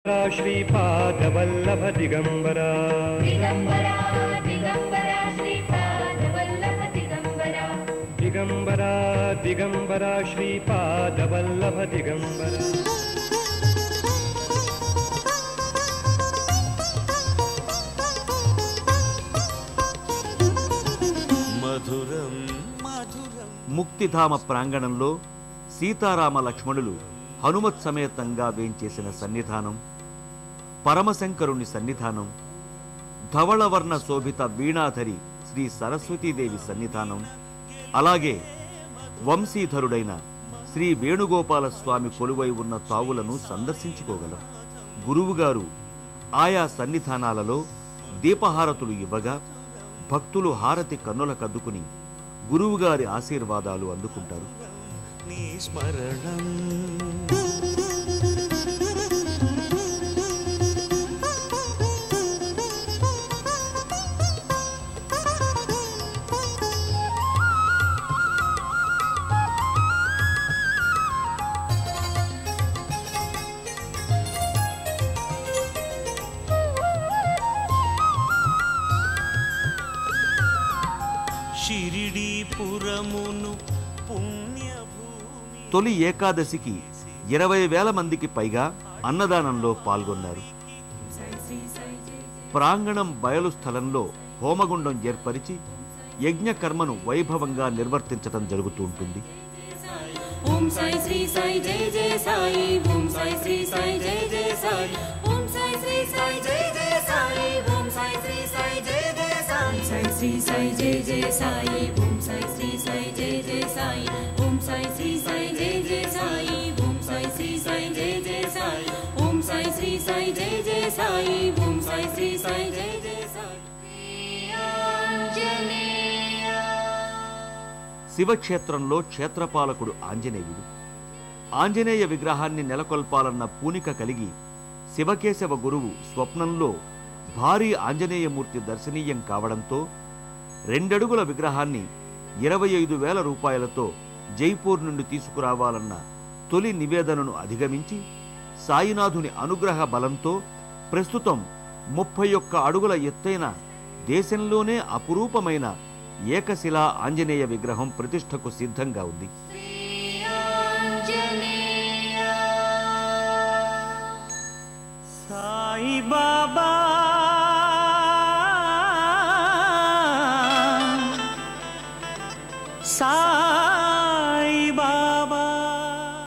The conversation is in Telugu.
श्रीपादवल्लभ दिगंबरा दिगंबरा दिगंबरा श्रीपादवल्लभ दिगंबरा दिगंबरा दिगंबरा श्रीपादवल्लभ दिगंबरा మధురం మధురం. ముక్తిధామ ప్రాంగణంలో సీతారామ లక్ష్మణులు హనుమత్ సమేతంగా వేంచేసిన సన్నిధానం, పరమశంకరుని సన్నిధానం, ధవళవర్ణ శోభిత వీణాధరి శ్రీ సరస్వతీదేవి సన్నిధానం, అలాగే వంశీధరుడైన శ్రీ వేణుగోపాల స్వామి కొలువై ఉన్న తావులను సందర్శించుకోగలం. గురువుగారు ఆయా సన్నిధానాలలో దీపహారతులు ఇవ్వగా భక్తులు హారతి కన్నుల కద్దుకుని గురువుగారి ఆశీర్వాదాలు అందుకుంటారు. నీ స్మరణం షిరిడీపురమును పుణ్యభూమి. తొలి ఏకాదశికి 20,000 మందికి పైగా అన్నదానంలో పాల్గొన్నారు. ప్రాంగణం బయలు స్థలంలో హోమగుండం ఏర్పరిచి యజ్ఞకర్మను వైభవంగా నిర్వర్తించడం జరుగుతూ ఉంటుంది. ఓం సాయి శ్రీ సాయి జయ జయ సాయి, ఓం సాయి శ్రీ సాయి జయ జయ సాయి, ఓం సాయి శ్రీ సాయి జయ జయ సాయి, ఓం సాయి శ్రీ సాయి జయ జయ సాయి, సాయి శ్రీ సాయి జయ జయ సాయి, ఓం సాయి శ్రీ సాయి జయ జయ సాయి, ఓం సాయి శ్రీ సాయి జయ జయ సాయి, ఓం సాయి శ్రీ సాయి జయ జయ సాయి, ఓం సాయి శ్రీ సాయి జయ జయ సాయి, ఓం సాయి శ్రీ సాయి జయ జయ సాయి. శివక్షేత్రంలో క్షేత్రపాలకుడు ఆంజనేయుడు. ఆంజనేయ విగ్రహాన్ని నెలకొల్పాలన్న పూనిక కలిగి శివకేశవ గురువు స్వప్నంలో భారీ ఆంజనేయమూర్తి దర్శనీయం కావడంతో 2 అడుగుల విగ్రహాన్ని 25,000 రూపాయలతో జైపూర్ నుండి తీసుకురావాలన్న తొలి నివేదనను అధిగమించి సాయినాథుని అనుగ్రహ బలంతో ప్రస్తుతం 31 అడుగుల ఎత్తైన దేశంలోనే అపురూపమైన ఏకశిలా ఆంజనేయ విగ్రహం ప్రతిష్టకు సిద్ధంగా ఉంది.